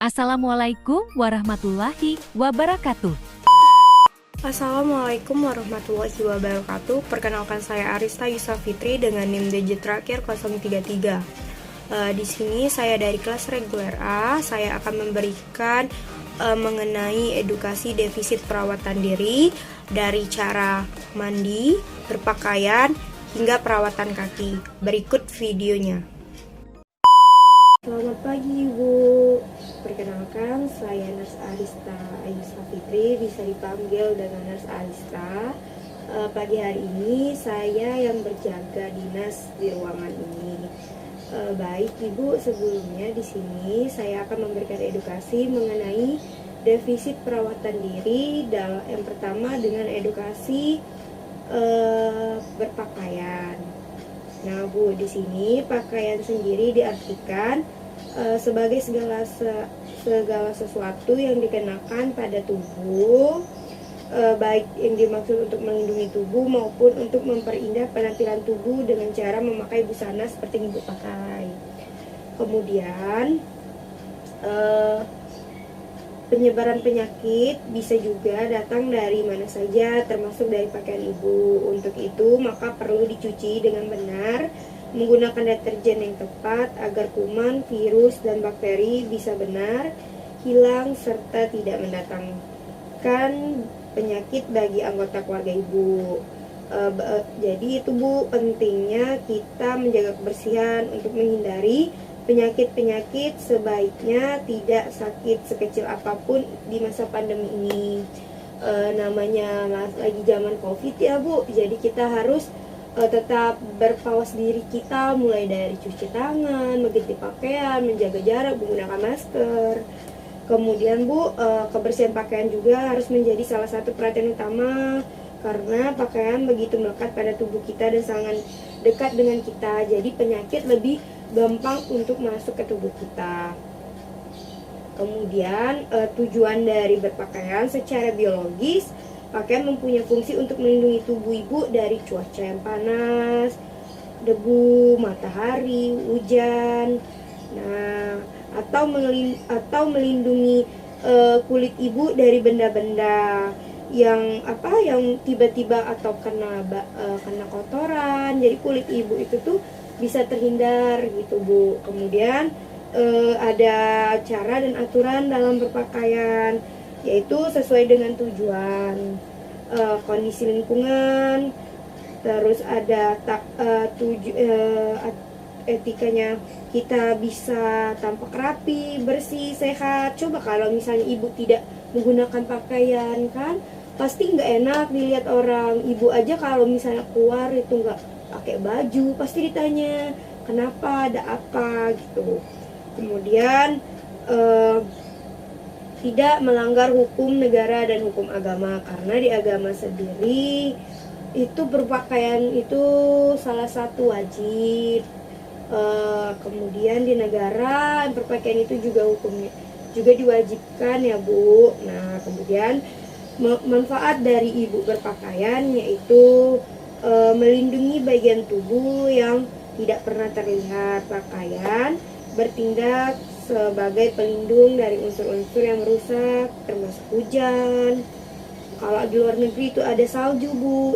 Assalamualaikum warahmatullahi wabarakatuh. Assalamualaikum warahmatullahi wabarakatuh. Perkenalkan, saya Arista Yusafitri dengan NIM digit terakhir 033. Di sini saya dari kelas reguler A. Saya akan memberikan mengenai edukasi defisit perawatan diri dari cara mandi, berpakaian, hingga perawatan kaki. Berikut videonya. Selamat pagi Ibu. Perkenalkan, saya Nurse Arista Yusafitri, bisa dipanggil dengan Nurse Arista. Pagi hari ini saya yang berjaga dinas di ruangan ini. Baik Ibu, sebelumnya di sini saya akan memberikan edukasi mengenai defisit perawatan diri. Yang pertama dengan edukasi berpakaian. Nah Bu, di sini pakaian sendiri diartikan sebagai segala sesuatu yang dikenakan pada tubuh, baik yang dimaksud untuk melindungi tubuh maupun untuk memperindah penampilan tubuh dengan cara memakai busana seperti yang Ibu pakai. Kemudian penyebaran penyakit bisa juga datang dari mana saja, termasuk dari pakaian Ibu. Untuk itu maka perlu dicuci dengan benar, menggunakan deterjen yang tepat agar kuman, virus, dan bakteri bisa benar hilang serta tidak mendatangkan penyakit bagi anggota keluarga Ibu. Jadi itu Bu, pentingnya kita menjaga kebersihan untuk menghindari penyakit-penyakit, sebaiknya tidak sakit sekecil apapun di masa pandemi ini. Namanya lagi zaman COVID ya Bu, jadi kita harus tetap berpawas diri kita, mulai dari cuci tangan, mengganti pakaian, menjaga jarak, menggunakan masker. Kemudian Bu, kebersihan pakaian juga harus menjadi salah satu perhatian utama, karena pakaian begitu melekat pada tubuh kita dan sangat dekat dengan kita, jadi penyakit lebih gampang untuk masuk ke tubuh kita. Kemudian tujuan dari berpakaian secara biologis, pakaian mempunyai fungsi untuk melindungi tubuh Ibu dari cuaca yang panas, debu, matahari, hujan. Nah, atau melindungi kulit Ibu dari benda-benda yang tiba-tiba atau kena kotoran. Jadi kulit Ibu itu tuh bisa terhindar gitu Bu. Kemudian ada cara dan aturan dalam berpakaian, yaitu sesuai dengan tujuan, kondisi lingkungan, terus ada etikanya, kita bisa tampak rapi, bersih, sehat. Coba kalau misalnya Ibu tidak menggunakan pakaian, kan pasti nggak enak dilihat orang. Ibu aja kalau misalnya keluar itu nggak pakai baju, pasti ditanya kenapa, ada apa gitu. Kemudian tidak melanggar hukum negara dan hukum agama, karena di agama sendiri itu berpakaian itu salah satu wajib. Kemudian di negara berpakaian itu juga hukumnya juga diwajibkan ya Bu. Nah, kemudian manfaat dari Ibu berpakaian yaitu melindungi bagian tubuh yang tidak pernah terlihat. Pakaian bertindak sebagai pelindung dari unsur-unsur yang merusak, termasuk hujan. Kalau di luar negeri itu ada salju Bu.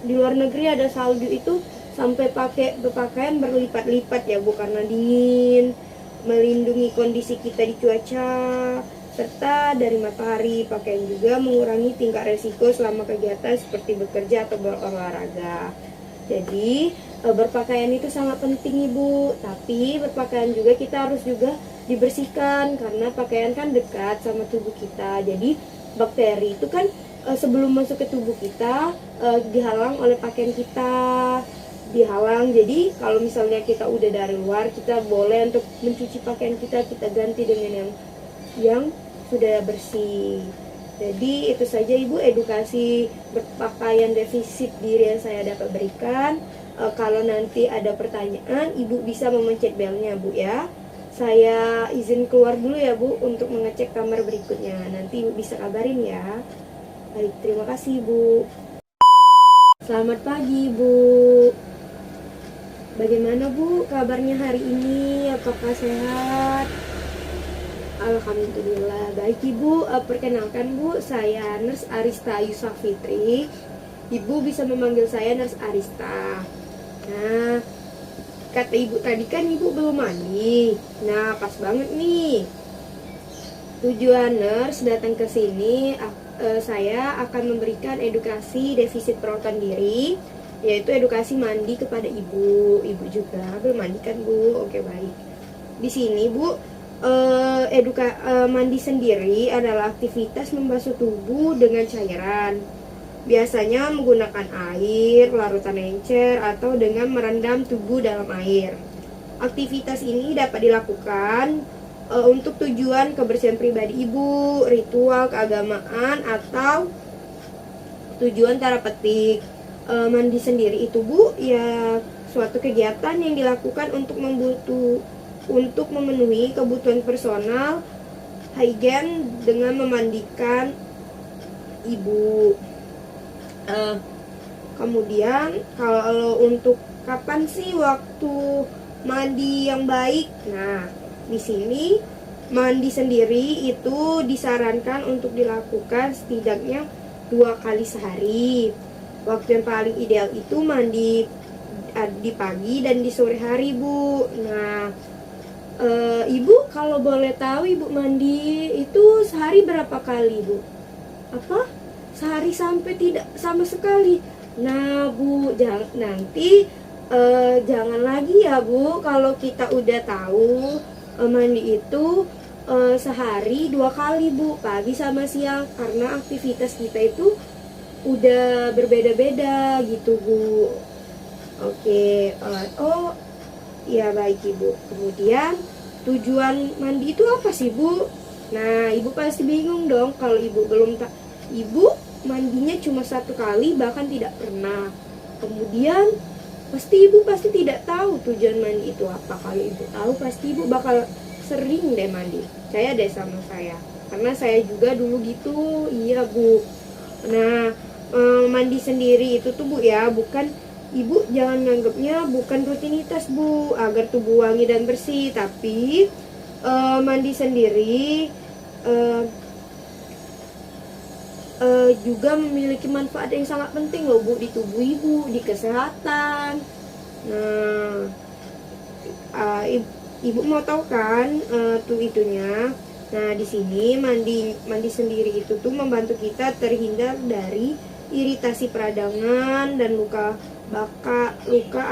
Di luar negeri ada salju itu sampai pakai berpakaian berlipat-lipat ya Bu, karena dingin. Melindungi kondisi kita di cuaca serta dari matahari. Pakaian juga mengurangi tingkat resiko selama kegiatan seperti bekerja atau berolahraga. Jadi berpakaian itu sangat penting Ibu. Tapi berpakaian juga kita harus juga dibersihkan, karena pakaian kan dekat sama tubuh kita. Jadi bakteri itu kan sebelum masuk ke tubuh kita dihalang oleh pakaian kita, dihalang. Jadi kalau misalnya kita udah dari luar, kita boleh untuk mencuci pakaian kita ganti dengan yang sudah bersih. Jadi itu saja Ibu edukasi berpakaian defisit diri yang saya dapat berikan. Kalau nanti ada pertanyaan, Ibu bisa memencet belnya Bu ya. Saya izin keluar dulu ya Bu untuk mengecek kamar berikutnya. Nanti Ibu bisa kabarin ya. Baik, terima kasih Bu. Selamat pagi Bu. Bagaimana Bu kabarnya hari ini? Apakah sehat? Alhamdulillah baik Ibu. Perkenalkan Bu, saya Nurse Arista Yusafitri. Ibu bisa memanggil saya Nurse Arista. Nah, kata Ibu tadi kan Ibu belum mandi. Nah, pas banget nih. Tujuan nurse datang ke sini, saya akan memberikan edukasi defisit perawatan diri, yaitu edukasi mandi kepada Ibu. Ibu juga belum mandi kan Bu? Oke baik. Di sini Bu, mandi sendiri adalah aktivitas membasuh tubuh dengan cairan. Biasanya menggunakan air, larutan encer, atau dengan merendam tubuh dalam air. Aktivitas ini dapat dilakukan untuk tujuan kebersihan pribadi Ibu, ritual keagamaan, atau tujuan tanda petik. Mandi sendiri itu Bu, ya suatu kegiatan yang dilakukan untuk memenuhi kebutuhan personal hygiene dengan memandikan Ibu. Kemudian kalau untuk kapan sih waktu mandi yang baik? Nah, di sini mandi sendiri itu disarankan untuk dilakukan setidaknya 2 kali sehari. Waktu yang paling ideal itu mandi di pagi dan di sore hari Bu. Nah, Ibu kalau boleh tahu Ibu mandi itu sehari berapa kali Bu? Apa? Sehari sampai tidak sama sekali. Nah Bu, nanti jangan lagi ya Bu, kalau kita udah tahu mandi itu sehari 2 kali Bu, pagi sama siang, karena aktivitas kita itu udah berbeda-beda gitu Bu. Oke, oh ya baik Ibu. Kemudian tujuan mandi itu apa sih Bu? Nah Ibu pasti bingung dong kalau Ibu belum Ibu mandinya cuma 1 kali bahkan tidak pernah. Kemudian Ibu pasti tidak tahu tujuan mandi itu apa. Kalau Ibu tahu pasti Ibu bakal sering deh mandi. Saya deh sama saya, karena saya juga dulu gitu. Iya Bu. Nah, mandi sendiri itu tuh Bu ya, bukan Ibu jangan nganggapnya bukan rutinitas Bu agar tubuh wangi dan bersih, tapi mandi sendiri juga memiliki manfaat yang sangat penting loh Bu di tubuh Ibu, di kesehatan. Nah, Ibu mau tahu kan tuh itunya. Nah, di sini mandi sendiri itu tuh membantu kita terhindar dari iritasi peradangan dan luka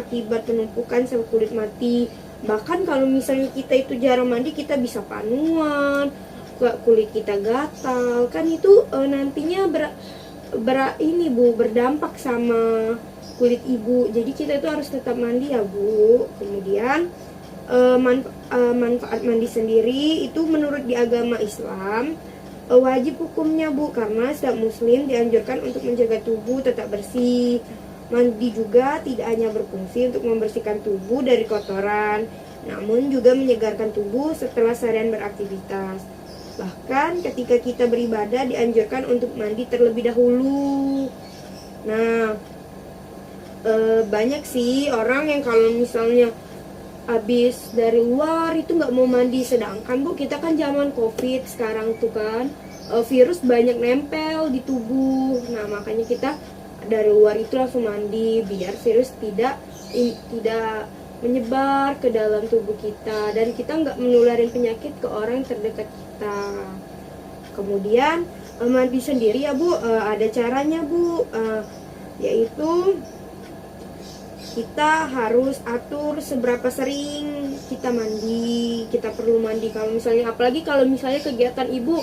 akibat penumpukan sel kulit mati. Bahkan kalau misalnya kita itu jarang mandi, kita bisa panuan, kulit kita gatal, kan itu nantinya berdampak sama kulit Ibu. Jadi kita itu harus tetap mandi ya Bu. Kemudian manfaat mandi sendiri itu menurut di agama Islam wajib hukumnya Bu, karena setiap muslim dianjurkan untuk menjaga tubuh tetap bersih. Mandi juga tidak hanya berfungsi untuk membersihkan tubuh dari kotoran, namun juga menyegarkan tubuh setelah seharian beraktivitas. Bahkan ketika kita beribadah dianjurkan untuk mandi terlebih dahulu. Nah, banyak sih orang yang kalau misalnya habis dari luar itu nggak mau mandi, sedangkan Bu kita kan zaman COVID sekarang tuh kan virus banyak nempel di tubuh. Nah, makanya kita dari luar itu langsung mandi biar virus tidak menyebar ke dalam tubuh kita dan kita nggak menularin penyakit ke orang terdekat kita. Kemudian mandi sendiri ya Bu, ada caranya Bu, yaitu kita harus atur seberapa sering kita mandi. Kita perlu mandi kalau misalnya, apalagi kalau misalnya kegiatan Ibu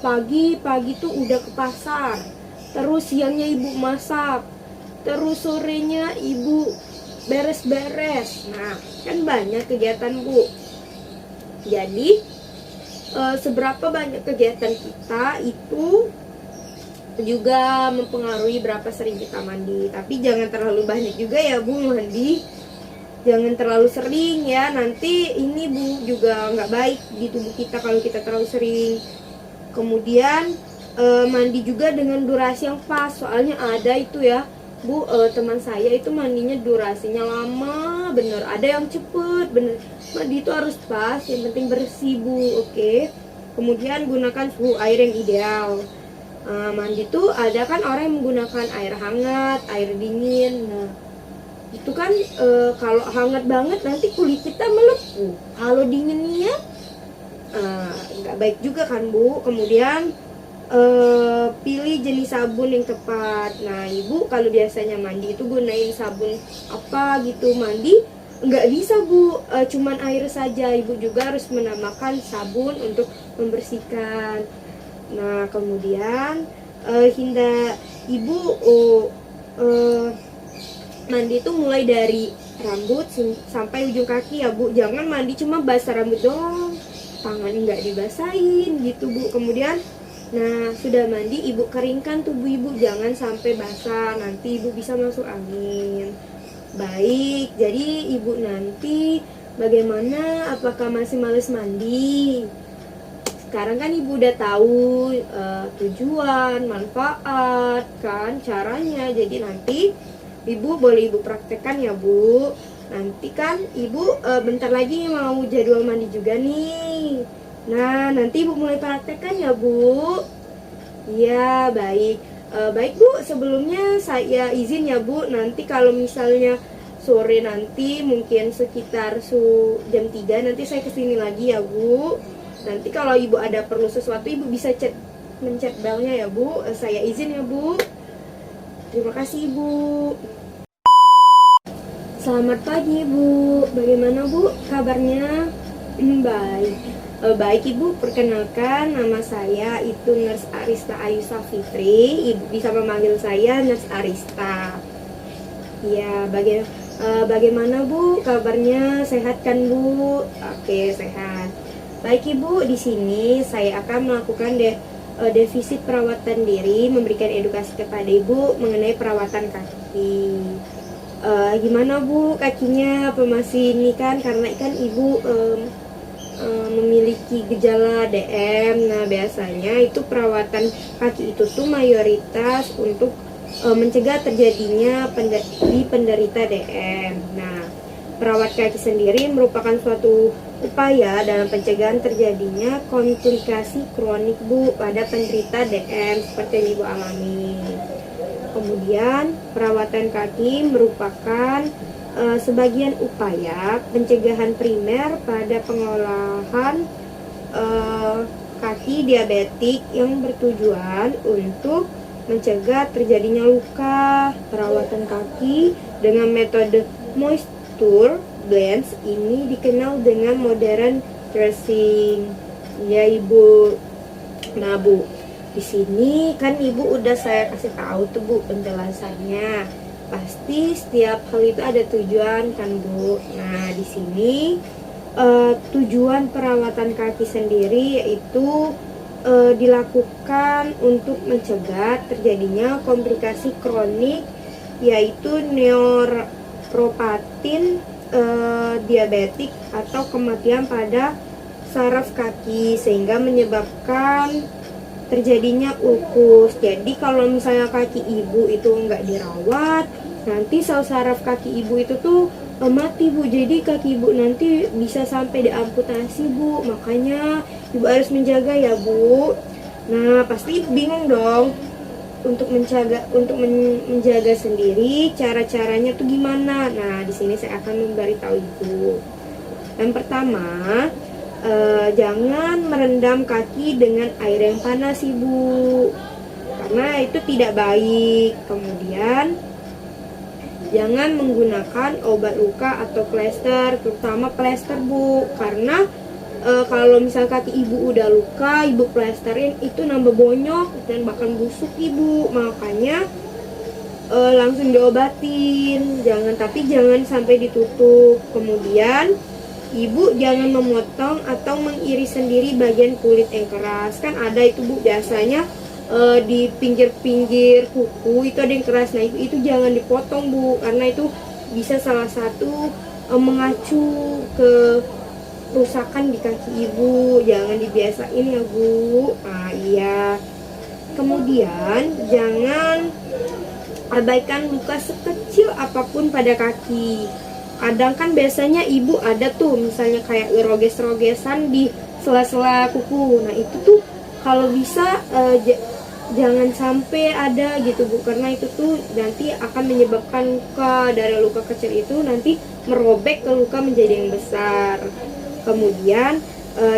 pagi tuh udah ke pasar, terus siangnya Ibu masak, terus sorenya Ibu beres-beres. Nah, kan banyak kegiatan Bu. Jadi seberapa banyak kegiatan kita itu juga mempengaruhi berapa sering kita mandi. Tapi jangan terlalu banyak juga ya Bu mandi. Jangan terlalu sering ya, nanti ini Bu juga nggak baik di tubuh kita kalau kita terlalu sering. Kemudian mandi juga dengan durasi yang pas, soalnya ada itu ya Bu, teman saya itu mandinya durasinya lama bener, ada yang cepet bener. Mandi itu harus pas, yang penting bersih Bu. Oke. Kemudian gunakan suhu air yang ideal. Mandi tuh ada kan orang yang menggunakan air hangat, air dingin. Nah, itu kan kalau hangat banget nanti kulit kita melepuh. Kalau dinginnya nggak baik juga kan Bu. Kemudian pilih jenis sabun yang tepat. Nah, Ibu kalau biasanya mandi itu gunain sabun apa gitu, mandi nggak bisa Bu, cuman air saja. Ibu juga harus menambahkan sabun untuk membersihkan. Nah, kemudian Ibu mandi itu mulai dari rambut sampai ujung kaki ya Bu. Jangan mandi cuma basah rambut doang, tangannya nggak dibasahin gitu Bu. Kemudian nah, sudah mandi, Ibu keringkan tubuh Ibu, jangan sampai basah, nanti Ibu bisa masuk angin. Baik, jadi Ibu nanti bagaimana, apakah masih males mandi? Sekarang kan Ibu udah tahu tujuan, manfaat, kan, caranya. Jadi nanti Ibu boleh Ibu praktekkan ya Bu. Nanti kan Ibu bentar lagi mau jadwal mandi juga nih. Nah, nanti Ibu mulai praktekkan ya Bu. Iya, baik. Baik Bu, sebelumnya saya izin ya Bu. Nanti kalau misalnya sore nanti mungkin sekitar jam 3 nanti saya kesini lagi ya Bu. Nanti kalau Ibu ada perlu sesuatu Ibu bisa mencet belnya ya Bu. Saya izin ya Bu. Terima kasih Ibu. Selamat pagi Bu. Bagaimana Bu kabarnya? Baik. Baik Ibu, perkenalkan nama saya itu Nurse Arista Ayusa Fitri. Ibu bisa memanggil saya Nurse Arista. Ya, bagaimana Bu kabarnya? Sehat kan Bu? Oke, sehat. Baik Ibu, di sini saya akan melakukan defisit perawatan diri, memberikan edukasi kepada Ibu mengenai perawatan kaki. Gimana Bu kakinya? Apa masih ini kan? Karena kan Ibu memiliki gejala DM. Nah, biasanya itu perawatan kaki itu tuh mayoritas untuk mencegah terjadinya penderita DM. Nah, perawat kaki sendiri merupakan suatu upaya dalam pencegahan terjadinya komplikasi kronik Bu pada penderita DM seperti yang Ibu alami. Kemudian perawatan kaki merupakan sebagian upaya pencegahan primer pada pengolahan kaki diabetik yang bertujuan untuk mencegah terjadinya luka. Perawatan kaki dengan metode moisture blends ini dikenal dengan modern dressing. Ya Ibu. Nah Bu, di sini kan Ibu udah saya kasih tahu tuh Bu penjelasannya. Pasti setiap hal itu ada tujuan kan Bu. Nah, di sini tujuan perawatan kaki sendiri yaitu dilakukan untuk mencegah terjadinya komplikasi kronik yaitu neuropatin diabetik atau kematian pada saraf kaki sehingga menyebabkan terjadinya ulkus. Jadi kalau misalnya kaki Ibu itu nggak dirawat, nanti sel saraf kaki Ibu itu tuh mati Bu. Jadi kaki Ibu nanti bisa sampai diamputasi Bu. Makanya Ibu harus menjaga ya Bu. Nah, pasti Ibu bingung dong untuk menjaga sendiri, cara-caranya tuh gimana. Nah, di sini saya akan memberitahu Ibu. Yang pertama, jangan merendam kaki dengan air yang panas Ibu, karena itu tidak baik. Kemudian jangan menggunakan obat luka atau plester, terutama plester Bu, karena kalau misal kaki Ibu udah luka, Ibu plesterin itu nambah bonyok dan bahkan busuk Ibu. Makanya langsung diobatin, tapi jangan sampai ditutup. Kemudian Ibu jangan memotong atau mengiris sendiri bagian kulit yang keras. Kan ada itu Bu, biasanya di pinggir-pinggir kuku itu ada yang keras. Nah itu jangan dipotong Bu, karena itu bisa salah satu mengacu ke kerusakan di kaki Ibu. Jangan dibiasain ya Bu. Nah iya. Kemudian jangan Abaikan luka sekecil apapun pada kaki. Kadang kan biasanya ibu ada tuh misalnya kayak roges-rogesan di sela-sela kuku. Nah itu tuh kalau bisa jangan sampai ada gitu Bu, karena itu tuh nanti akan menyebabkan luka. Dari luka kecil itu nanti merobek ke luka menjadi yang besar. Kemudian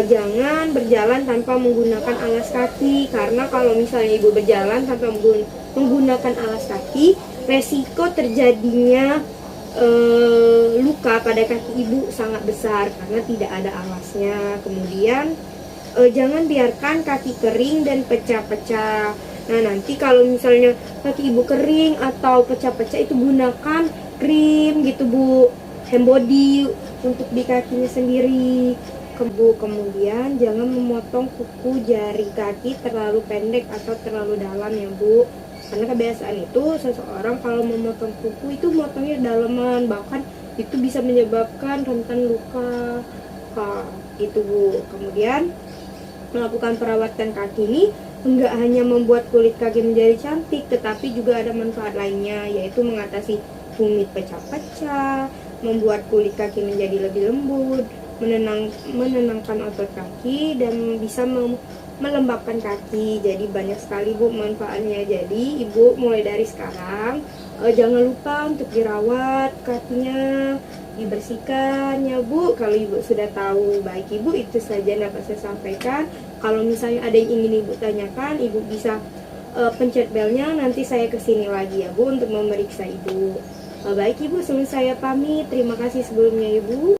jangan berjalan tanpa menggunakan alas kaki, karena kalau misalnya ibu berjalan tanpa menggunakan alas kaki, resiko terjadinya luka pada kaki ibu sangat besar karena tidak ada alasnya. Kemudian jangan biarkan kaki kering dan pecah-pecah. Nah nanti kalau misalnya kaki ibu kering atau pecah-pecah, itu gunakan krim gitu Bu, hand body untuk di kakinya sendiri. Kemudian jangan memotong kuku jari kaki terlalu pendek atau terlalu dalam ya Bu, karena kebiasaan itu seseorang kalau memotong kuku itu motongnya dalaman, bahkan itu bisa menyebabkan rentan luka itu Bu. Kemudian melakukan perawatan kaki ini enggak hanya membuat kulit kaki menjadi cantik, tetapi juga ada manfaat lainnya, yaitu mengatasi tumit pecah-pecah, membuat kulit kaki menjadi lebih lembut, menenangkan otot kaki, dan bisa melembabkan kaki. Jadi banyak sekali Bu manfaatnya. Jadi ibu mulai dari sekarang jangan lupa untuk dirawat kakinya, dibersihkan ya Bu. Kalau ibu sudah tahu, baik ibu, itu saja dapat saya sampaikan. Kalau misalnya ada yang ingin ibu tanyakan, ibu bisa pencet belnya, nanti saya kesini lagi ya Bu untuk memeriksa ibu. Baik ibu, sebelum saya pamit, terima kasih sebelumnya ibu.